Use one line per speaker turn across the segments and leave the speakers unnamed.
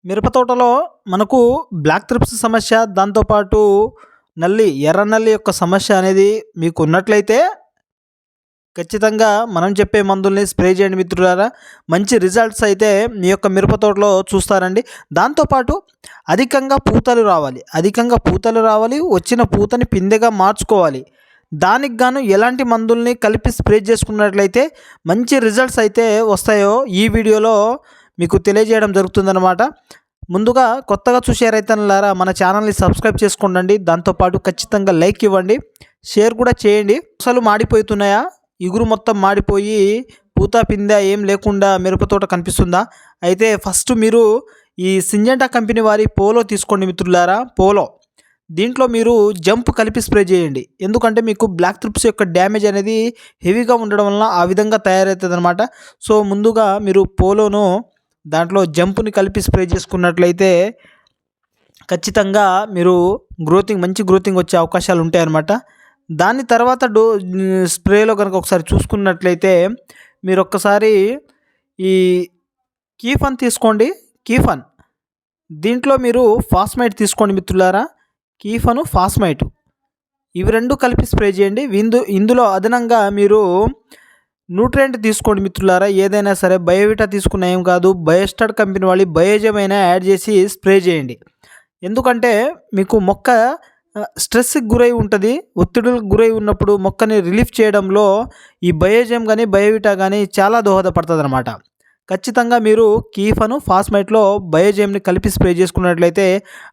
మిరప తోటలో మనకు బ్లాక్ థ్రిప్స్ సమస్య, దాంతోపాటు ఎర్ర నల్లి యొక్క సమస్య అనేది మీకు ఉన్నట్లయితే ఖచ్చితంగా మనం చెప్పే మందుల్ని స్ప్రే చేయండి మిత్రులారా. మంచి రిజల్ట్స్ అయితే మీ యొక్క మిరప తోటలో చూస్తారండి. దాంతోపాటు అధికంగా పూతలు రావాలి, వచ్చిన పూతని పిందెగా మార్చుకోవాలి. దానికి గాను ఎలాంటి మందుల్ని కలిపి స్ప్రే చేసుకున్నట్లయితే మంచి రిజల్ట్స్ అయితే వస్తాయో ఈ వీడియోలో మీకు తెలియజేయడం జరుగుతుందన్నమాట. ముందుగా కొత్తగా చూసే రైతన్నలారా మన ఛానల్ని సబ్స్క్రైబ్ చేసుకోండి. దాంతోపాటు ఖచ్చితంగా లైక్ ఇవ్వండి, షేర్ కూడా చేయండి. అసలు మాడిపోతున్నాయా, ఇగురు మొత్తం మాడిపోయి పూత పిందె ఏం లేకుండా మిరప తోట కనిపిస్తుందా? అయితే ఫస్ట్ మీరు ఈ సింజెంటా కంపెనీ వారి పోలో తీసుకోండి మిత్రులారా. పోలో దీంట్లో మీరు జంప్ కలిపి స్ప్రే చేయండి. ఎందుకంటే మీకు బ్లాక్ థ్రిప్స్ యొక్క డ్యామేజ్ అనేది హెవీగా ఉండడం వలన ఆ విధంగా తయారవుతుంది అనమాట. సో ముందుగా మీరు పోలోను దాంట్లో జంపుని కలిపి స్ప్రే చేసుకున్నట్లయితే ఖచ్చితంగా మీరు మంచి గ్రోతింగ్ వచ్చే అవకాశాలు ఉంటాయన్నమాట. దాని తర్వాత స్ప్రేలో కనుక ఒకసారి చూసుకున్నట్లయితే మీరు ఒక్కసారి ఈ కీఫన్ తీసుకోండి. కీఫన్ దీంట్లో మీరు ఫాస్మైట్ తీసుకోండి మిత్రులారా. కీఫను ఫాస్మైట్ ఇవి రెండు కలిపి స్ప్రే చేయండి. ఇందులో అదనంగా మీరు న్యూట్రియంట్ తీసుకోండి మిత్రులారా. ఏదైనా సరే బయోవిటా తీసుకున్న ఏం కాదు, బయోస్టార్ కంపెనీ వాళ్ళు బయోజెమ్ అయినా యాడ్ చేసి స్ప్రే చేయండి. ఎందుకంటే మీకు మొక్క స్ట్రెస్కి గురై ఉంటుంది, ఒత్తిడులకు గురై ఉన్నప్పుడు మొక్కని రిలీఫ్ చేయడంలో ఈ బయోజెమ్ కానీ బయోవిటా కానీ చాలా దోహదపడుతుంది అనమాట. ఖచ్చితంగా మీరు కీఫను ఫాస్మైట్లో బయోజెమ్ని కలిపి స్ప్రే చేసుకున్నట్లయితే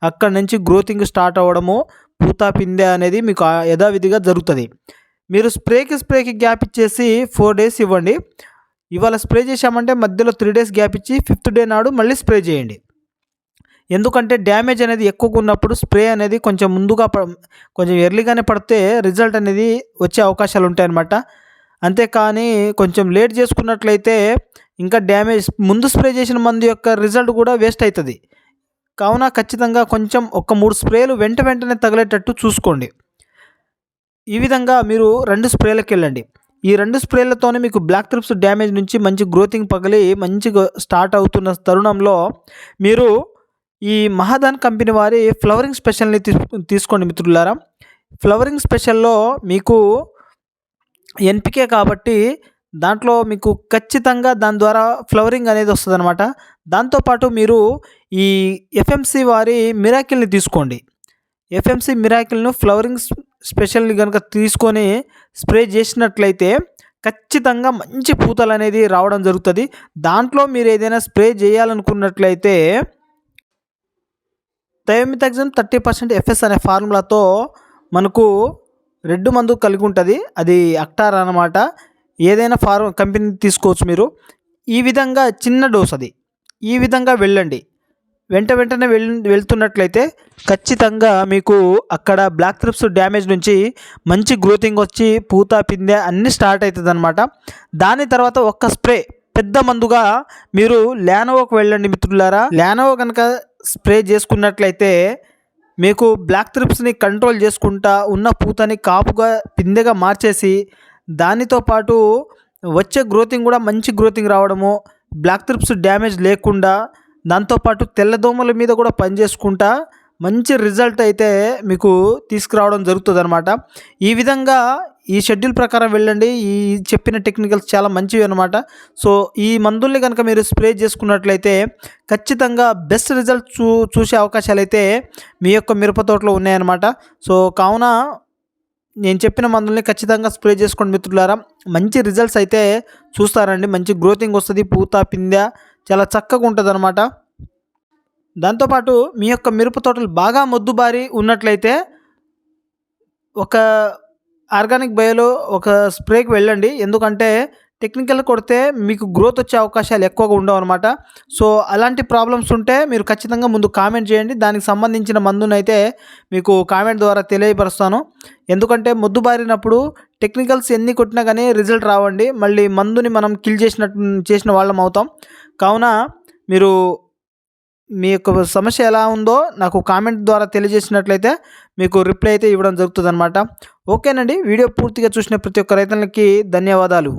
అక్కడి నుంచి గ్రోతింగ్ స్టార్ట్ అవ్వడము, పూత పిందె అనేది మీకు యథావిధిగా జరుగుతుంది. మీరు స్ప్రేకి గ్యాప్ ఇచ్చేసి 4 days ఇవ్వండి. ఇవాళ స్ప్రే చేశామంటే మధ్యలో 3 days గ్యాప్ ఇచ్చి 5th day నాడు మళ్ళీ స్ప్రే చేయండి. ఎందుకంటే డ్యామేజ్ అనేది ఎక్కువగా ఉన్నప్పుడు స్ప్రే అనేది కొంచెం ఎర్లీగానే పడితే రిజల్ట్ అనేది వచ్చే అవకాశాలు ఉంటాయన్నమాట. అంతేకాని కొంచెం లేట్ చేసుకున్నట్లయితే ఇంకా డ్యామేజ్ ముందు స్ప్రే చేసిన మందు యొక్క రిజల్ట్ కూడా వేస్ట్ అవుతుంది. కావున ఖచ్చితంగా కొంచెం ఒక 3 స్ప్రేలు వెంటనే తగిలేటట్టు చూసుకోండి. ఈ విధంగా మీరు 2 స్ప్రేలకు వెళ్ళండి. ఈ 2 స్ప్రేలతోనే మీకు బ్లాక్ థ్రిప్స్ డ్యామేజ్ నుంచి మంచి గ్రోతింగ్ పగిలి మంచిగా స్టార్ట్ అవుతున్న తరుణంలో మీరు ఈ మహాదాన్ కంపెనీ వారి ఫ్లవరింగ్ స్పెషల్ని తీసుకోండి మిత్రులారా. ఫ్లవరింగ్ స్పెషల్లో మీకు ఎన్పికే కాబట్టి దాంట్లో మీకు ఖచ్చితంగా దాని ద్వారా ఫ్లవరింగ్ అనేది వస్తుంది అనమాట. దాంతోపాటు మీరు ఈ ఎఫ్ఎంసి వారి మిరాకిల్ని తీసుకోండి. ఎఫ్ఎంసి మిరాకిల్ను ఫ్లవరింగ్ స్పెషల్ని కనుక తీసుకొని స్ప్రే చేసినట్లయితే ఖచ్చితంగా మంచి పూతలు అనేది రావడం జరుగుతుంది. దాంట్లో మీరు ఏదైనా స్ప్రే చేయాలనుకున్నట్లయితే థయోమిథాక్సమ్ 30% ఎఫ్ఎస్ అనే ఫార్ములాతో మనకు రెడ్ మందు కలిగి ఉంటుంది. అది అక్టార్ అన్నమాట. ఏదైనా కంపెనీ తీసుకోవచ్చు మీరు. ఈ విధంగా చిన్న డోస్ అది. ఈ విధంగా వెళ్ళండి. వెంటనే వెళ్తున్నట్లయితే ఖచ్చితంగా మీకు అక్కడ బ్లాక్ థ్రిప్స్ డ్యామేజ్ నుంచి మంచి గ్రోతింగ్ వచ్చి పూత పిందె అన్నీ స్టార్ట్ అవుతుంది అనమాట. దాని తర్వాత ఒక్క స్ప్రే పెద్ద మందుగా మీరు లానోవోకి వెళ్ళండి మిత్రులారా. లానోవో కనుక స్ప్రే చేసుకున్నట్లయితే మీకు బ్లాక్ థ్రిప్స్ని కంట్రోల్ చేసుకుంటా ఉన్న పూతని కాపుగా పిందెగా మార్చేసి దానితో పాటు వచ్చే గ్రోతింగ్ కూడా మంచి గ్రోతింగ్ రావడము, బ్లాక్ థ్రిప్స్ డ్యామేజ్ లేకుండా దాంతోపాటు తెల్లదోమల మీద కూడా పనిచేసుకుంటా మంచి రిజల్ట్ అయితే మీకు తీసుకురావడం జరుగుతుంది అనమాట. ఈ విధంగా ఈ షెడ్యూల్ ప్రకారం వెళ్ళండి. ఈ చెప్పిన టెక్నికల్స్ చాలా మంచివి అనమాట. సో ఈ మందుల్ని కనుక మీరు స్ప్రే చేసుకున్నట్లయితే ఖచ్చితంగా బెస్ట్ రిజల్ట్ చూసే అవకాశాలు అయితే మీ యొక్క మిరప తోటలో ఉన్నాయన్నమాట. సో కావున నేను చెప్పిన మందుల్ని ఖచ్చితంగా స్ప్రే చేసుకోండి మిత్రులారా. మంచి రిజల్ట్స్ అయితే చూస్తారండి. మంచి గ్రోతింగ్ వస్తుంది, పూత పిందె చాలా చక్కగా ఉంటుంది అనమాట. దాంతోపాటు మీ యొక్క మిరప తోటలు బాగా మొద్దుబారి ఉన్నట్లయితే ఒక ఆర్గానిక్ బయోలో ఒక స్ప్రేకి వెళ్ళండి. ఎందుకంటే టెక్నికల్ కొడితే మీకు గ్రోత్ వచ్చే అవకాశాలు ఎక్కువగా ఉండవు అనమాట. సో అలాంటి ప్రాబ్లమ్స్ ఉంటే మీరు ఖచ్చితంగా ముందు కామెంట్ చేయండి. దానికి సంబంధించిన మందునైతే మీకు కామెంట్ ద్వారా తెలియపరుస్తాను. ఎందుకంటే మొద్దు బారినప్పుడు టెక్నికల్స్ ఎన్ని కొట్టినా కానీ రిజల్ట్ రావండి. మళ్ళీ మందుని మనం కిల్ చేసిన వాళ్ళం అవుతాం. కావున మీరు మీ యొక్క సమస్య ఎలా ఉందో నాకు కామెంట్ ద్వారా తెలియజేసినట్లయితే మీకు రిప్లై అయితే ఇవ్వడం జరుగుతుంది అనమాట. ఓకేనండి. వీడియో పూర్తిగా చూసిన ప్రతి ఒక్క రైతులకి ధన్యవాదాలు.